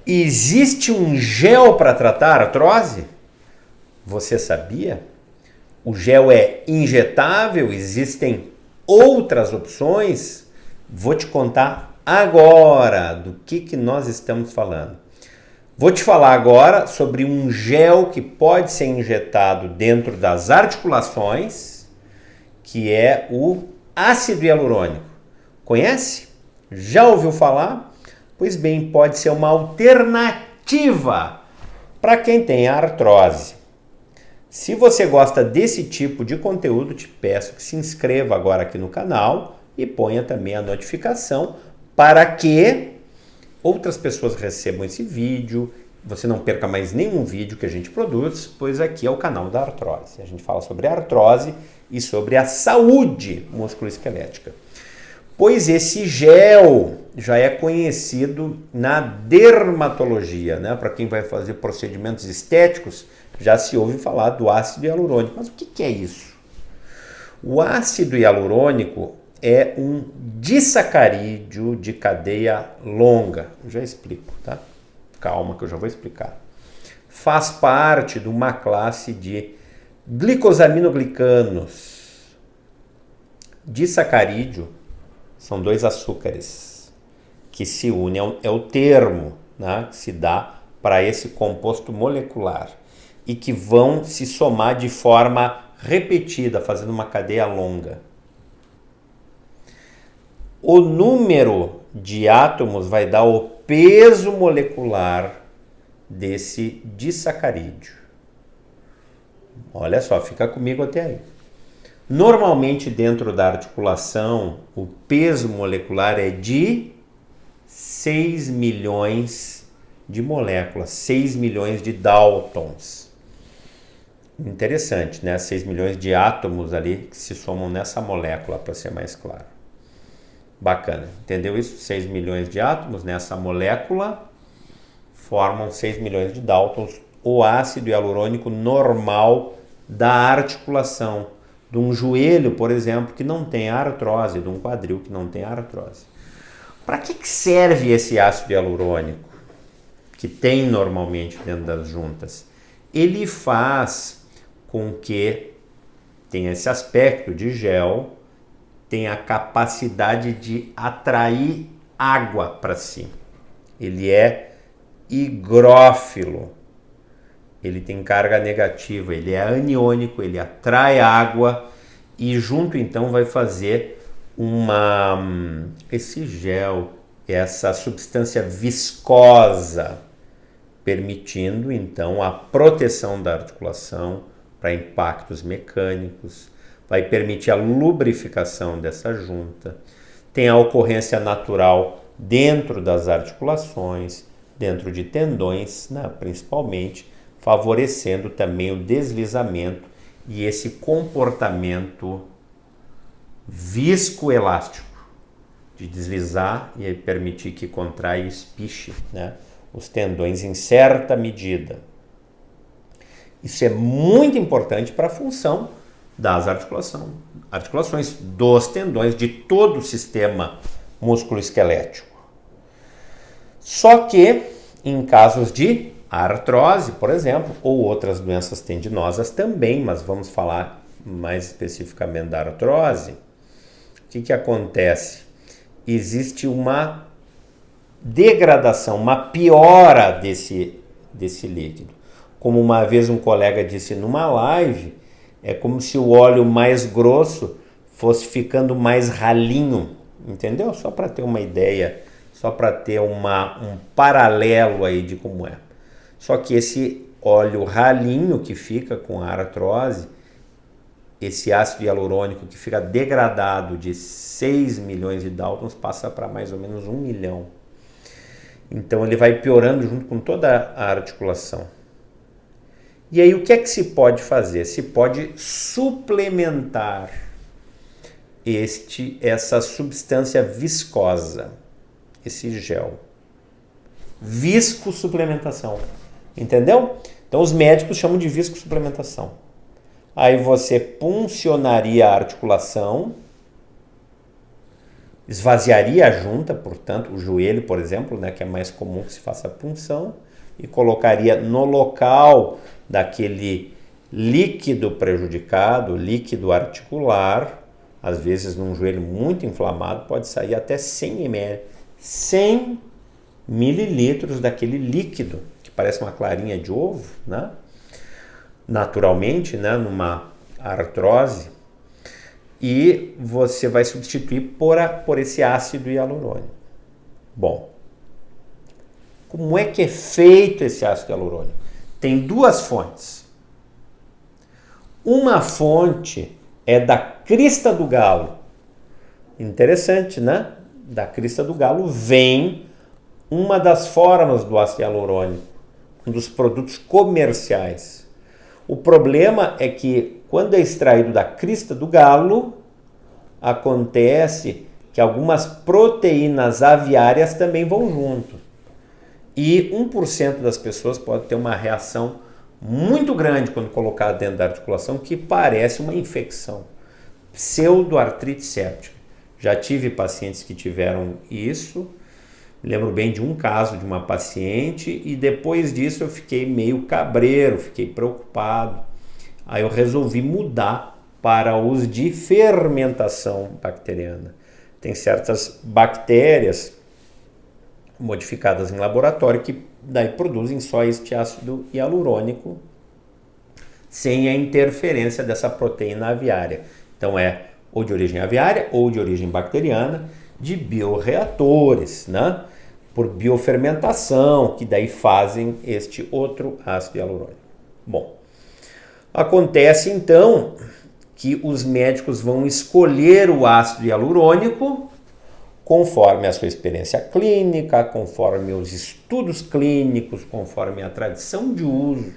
Existe um gel para tratar a artrose? Você sabia? O gel é injetável, existem outras opções? Vou te contar agora do que nós estamos falando. Vou te falar agora sobre um gel que pode ser injetado dentro das articulações, que é o ácido hialurônico. Conhece? Já ouviu falar? Pois bem, pode ser uma alternativa para quem tem artrose. Se você gosta desse tipo de conteúdo, te peço que se inscreva agora aqui no canal e ponha também a notificação para que outras pessoas recebam esse vídeo, você não perca mais nenhum vídeo que a gente produz, pois aqui é o canal da artrose. A gente fala sobre a artrose e sobre a saúde musculoesquelética. Pois esse gel já é conhecido na dermatologia, né? Para quem vai fazer procedimentos estéticos, já se ouve falar do ácido hialurônico. Mas o que é isso? O ácido hialurônico é um disacarídeo de cadeia longa. Eu já explico, tá? Calma que eu já vou explicar. Faz parte de uma classe de glicosaminoglicanos. Disacarídeo são dois açúcares que se unem, é o termo, né, que se dá para esse composto molecular e que vão se somar de forma repetida, fazendo uma cadeia longa. O número de átomos vai dar o peso molecular desse disacarídeo. Olha só, fica comigo até aí. Normalmente dentro da articulação, o peso molecular é de 6 milhões de moléculas, 6 milhões de Daltons. Interessante, né? 6 milhões de átomos ali que se somam nessa molécula, para ser mais claro. Bacana, entendeu isso? 6 milhões de átomos nessa molécula formam 6 milhões de Daltons, o ácido hialurônico normal da articulação. De um joelho, por exemplo, que não tem artrose, de um quadril que não tem artrose. Para que serve esse ácido hialurônico que tem normalmente dentro das juntas? Ele faz com que tenha esse aspecto de gel, tenha a capacidade de atrair água para si. Ele é higrófilo. Ele tem carga negativa, ele é aniônico, ele atrai água e junto então vai fazer esse gel, essa substância viscosa, permitindo então a proteção da articulação para impactos mecânicos, vai permitir a lubrificação dessa junta, tem a ocorrência natural dentro das articulações, dentro de tendões, né, principalmente, favorecendo também o deslizamento e esse comportamento viscoelástico de deslizar e permitir que contraia e espiche, né, os tendões em certa medida. Isso é muito importante para a função das articulações, dos tendões, de todo o sistema musculoesquelético. Só que em casos de artrose, por exemplo, ou outras doenças tendinosas também, mas vamos falar mais especificamente da artrose, o que acontece? Existe uma degradação, uma piora desse líquido. Como uma vez um colega disse numa live, é como se o óleo mais grosso fosse ficando mais ralinho, entendeu? Só para ter uma ideia, só para ter um paralelo aí de como é. Só que esse óleo ralinho que fica com a artrose, esse ácido hialurônico que fica degradado de 6 milhões de Daltons passa para mais ou menos 1 milhão. Então ele vai piorando junto com toda a articulação. E aí o que é que se pode fazer? Se pode suplementar essa substância viscosa, esse gel. Viscosuplementação. Entendeu? Então os médicos chamam de viscosuplementação. Aí você puncionaria a articulação esvaziaria a junta, portanto, o joelho, por exemplo, né, que é mais comum que se faça a punção, e colocaria no local daquele líquido prejudicado, líquido articular, às vezes num joelho muito inflamado, pode sair até 100 ml, 100 mililitros daquele líquido, que parece uma clarinha de ovo, né? Naturalmente, né, numa artrose, e você vai substituir por esse ácido hialurônico. Bom, como é que é feito esse ácido hialurônico? Tem duas fontes. Uma fonte é da crista do galo. Interessante, né? Da crista do galo vem uma das formas do ácido hialurônico, um dos produtos comerciais. O problema é que quando é extraído da crista do galo, acontece que algumas proteínas aviárias também vão junto. E 1% das pessoas pode ter uma reação muito grande quando colocado dentro da articulação, que parece uma infecção. Pseudoartrite séptica. Já tive pacientes que tiveram isso. Lembro bem de um caso de uma paciente e depois disso eu fiquei meio cabreiro, fiquei preocupado. Aí eu resolvi mudar para os de fermentação bacteriana. Tem certas bactérias modificadas em laboratório que daí produzem só este ácido hialurônico sem a interferência dessa proteína aviária. Então é ou de origem aviária ou de origem bacteriana, de bioreatores, né? Por biofermentação, que daí fazem este outro ácido hialurônico. Bom, acontece então que os médicos vão escolher o ácido hialurônico conforme a sua experiência clínica, conforme os estudos clínicos, conforme a tradição de uso.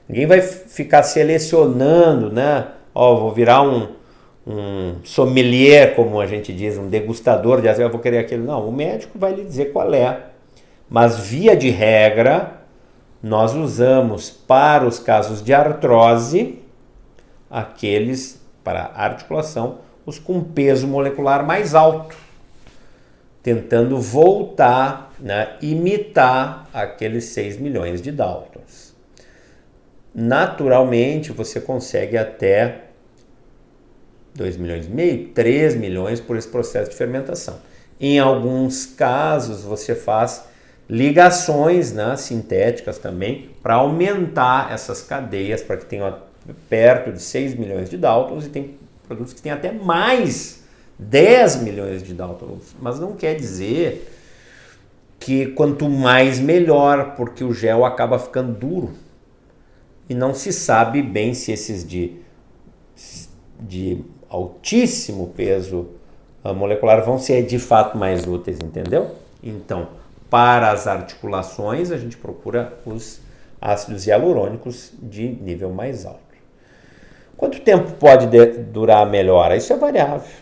Ninguém vai ficar selecionando, né? Vou virar um sommelier, como a gente diz, um degustador de ácido, eu vou querer aquilo. Não, o médico vai lhe dizer qual é. Mas, via de regra, nós usamos para os casos de artrose, aqueles para articulação, os com peso molecular mais alto, tentando voltar, né, imitar aqueles 6 milhões de Daltons. Naturalmente, você consegue até 2,5 milhões, 3 milhões por esse processo de fermentação. Em alguns casos, você faz ligações, né, sintéticas também, para aumentar essas cadeias, para que tenham perto de 6 milhões de Daltons, e tem produtos que têm até mais 10 milhões de Daltons. Mas não quer dizer que quanto mais melhor, porque o gel acaba ficando duro. E não se sabe bem se esses de altíssimo peso molecular vão ser de fato mais úteis, entendeu? Então, para as articulações, a gente procura os ácidos hialurônicos de nível mais alto. Quanto tempo pode durar a melhora? Isso é variável.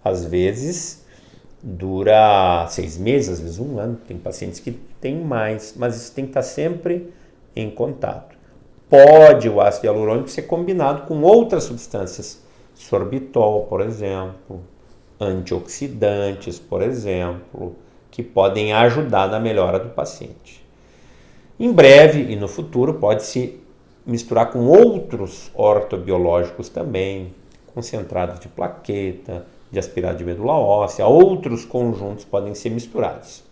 Às vezes dura 6 meses, às vezes 1 ano. Tem pacientes que têm mais, mas isso tem que estar sempre em contato. Pode o ácido hialurônico ser combinado com outras substâncias, sorbitol, por exemplo, antioxidantes, por exemplo, que podem ajudar na melhora do paciente. Em breve e no futuro pode-se misturar com outros ortobiológicos também, concentrados de plaqueta, de aspirado de medula óssea, outros conjuntos podem ser misturados.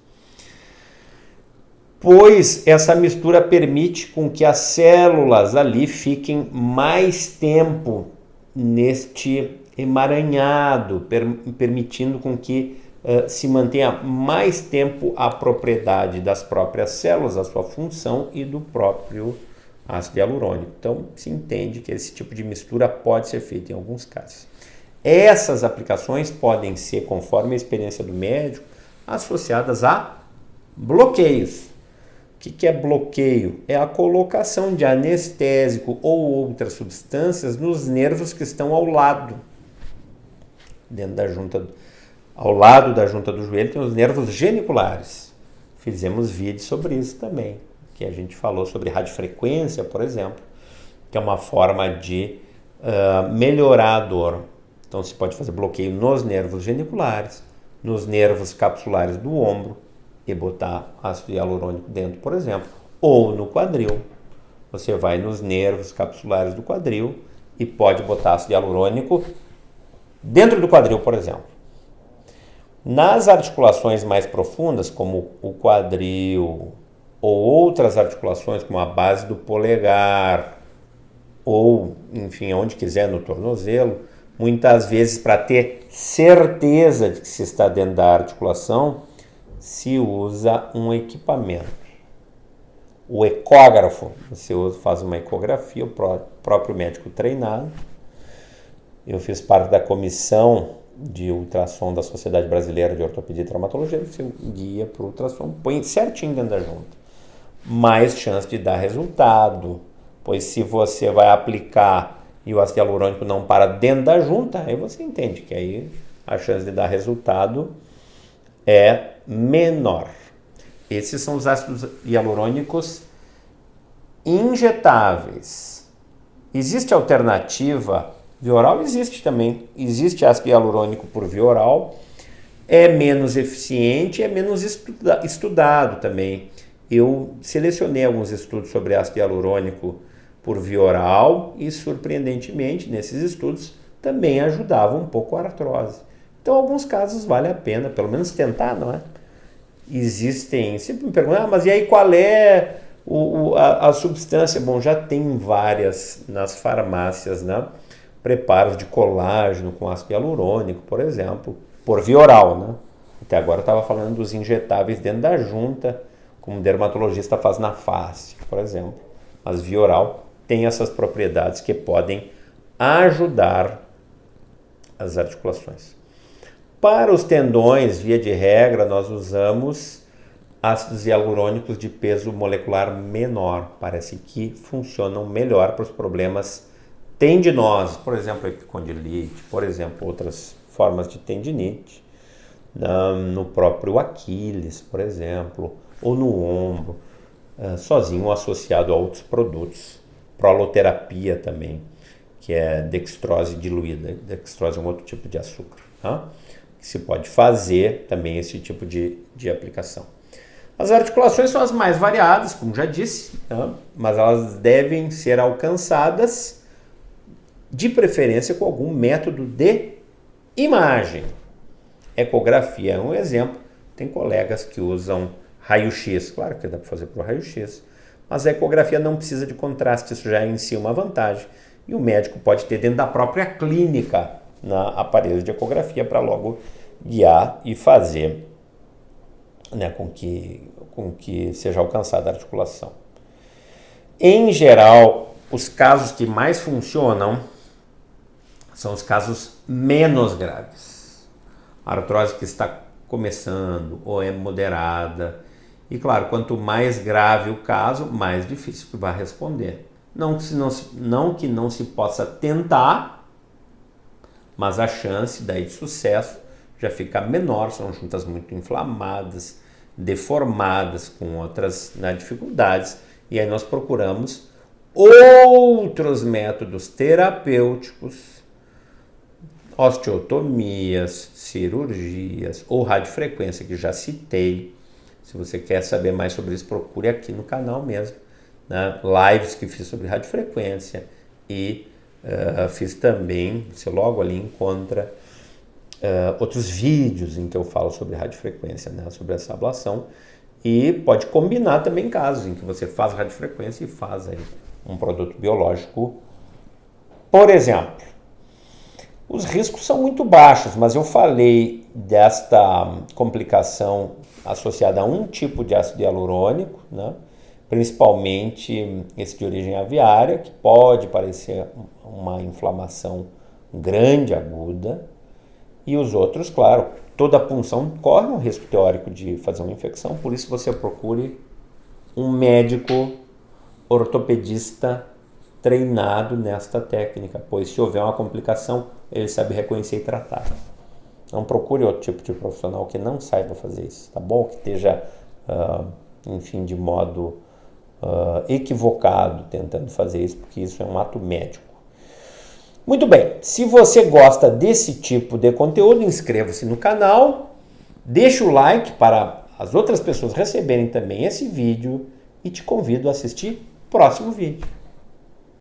Pois essa mistura permite com que as células ali fiquem mais tempo neste emaranhado, permitindo com que se mantenha mais tempo a propriedade das próprias células, a sua função e do próprio ácido hialurônico. Então, se entende que esse tipo de mistura pode ser feito em alguns casos. Essas aplicações podem ser, conforme a experiência do médico, associadas a bloqueios. O que é bloqueio? É a colocação de anestésico ou outras substâncias nos nervos que estão ao lado. Dentro da junta, ao lado da junta do joelho tem os nervos geniculares. Fizemos vídeo sobre isso também, que a gente falou sobre radiofrequência, por exemplo, que é uma forma de melhorar a dor. Então se pode fazer bloqueio nos nervos geniculares, nos nervos capsulares do ombro e botar ácido hialurônico dentro, por exemplo, ou no quadril. Você vai nos nervos capsulares do quadril e pode botar ácido hialurônico dentro do quadril, por exemplo. Nas articulações mais profundas, como o quadril, ou outras articulações, como a base do polegar, ou, enfim, onde quiser, no tornozelo, muitas vezes, para ter certeza de que se está dentro da articulação, se usa um equipamento. O ecógrafo, você faz uma ecografia, o próprio médico treinado. Eu fiz parte da comissão de ultrassom da Sociedade Brasileira de Ortopedia e Traumatologia, você guia para o ultrassom, põe certinho dentro da junta. Mais chance de dar resultado, pois se você vai aplicar e o ácido hialurônico não para dentro da junta, aí você entende que aí a chance de dar resultado é menor. Esses são os ácidos hialurônicos injetáveis. Existe alternativa via oral? Existe também. Existe ácido hialurônico por via oral. É menos eficiente, é menos estudado também. Eu selecionei alguns estudos sobre ácido hialurônico por via oral e, surpreendentemente, nesses estudos também ajudavam um pouco a artrose. Então, em alguns casos vale a pena, pelo menos tentar, não é? Existem, sempre me perguntam, mas e aí qual é a substância? Bom, já tem várias nas farmácias, né? Preparos de colágeno com ácido hialurônico, por exemplo, por via oral, né? Até agora eu estava falando dos injetáveis dentro da junta, como o dermatologista faz na face, por exemplo. Mas via oral tem essas propriedades que podem ajudar as articulações. Para os tendões, via de regra, nós usamos ácidos hialurônicos de peso molecular menor. Parece que funcionam melhor para os problemas tendinosos, por exemplo, epicondilite, por exemplo, outras formas de tendinite, no próprio Aquiles, por exemplo, ou no ombro, sozinho ou associado a outros produtos. Proloterapia também, que é dextrose diluída. Dextrose é um outro tipo de açúcar, tá? Que se pode fazer também esse tipo de aplicação. As articulações são as mais variadas, como já disse, tá? Mas elas devem ser alcançadas de preferência com algum método de imagem. Ecografia é um exemplo. Tem colegas que usam raio-x, claro que dá para fazer por raio-x, mas a ecografia não precisa de contraste, isso já é em si uma vantagem. E o médico pode ter dentro da própria clínica na aparelho de ecografia para logo guiar e fazer, né, com que seja alcançada a articulação. Em geral, os casos que mais funcionam são os casos menos graves. A artrose que está começando ou é moderada. E claro, quanto mais grave o caso, mais difícil que vai responder. Não que não se possa tentar, mas a chance daí de sucesso já fica menor. São juntas muito inflamadas, deformadas, com outras, né, dificuldades. E aí nós procuramos outros métodos terapêuticos, osteotomias, cirurgias ou radiofrequência, que já citei. Se você quer saber mais sobre isso, procure aqui no canal mesmo, né? Lives que fiz sobre radiofrequência e fiz também, você logo ali encontra outros vídeos em que eu falo sobre radiofrequência, né? Sobre essa ablação, e pode combinar também casos em que você faz radiofrequência e faz aí um produto biológico, por exemplo. Os riscos são muito baixos, mas eu falei desta complicação associada a um tipo de ácido hialurônico, né? Principalmente esse de origem aviária, que pode parecer uma inflamação grande, aguda, e os outros, claro, toda a punção corre um risco teórico de fazer uma infecção, por isso você procure um médico ortopedista treinado nesta técnica, pois se houver uma complicação, ele sabe reconhecer e tratar. Não procure outro tipo de profissional que não saiba fazer isso, tá bom? Que esteja, enfim, de modo equivocado tentando fazer isso, porque isso é um ato médico. Muito bem, se você gosta desse tipo de conteúdo, inscreva-se no canal, deixa o like para as outras pessoas receberem também esse vídeo e te convido a assistir o próximo vídeo.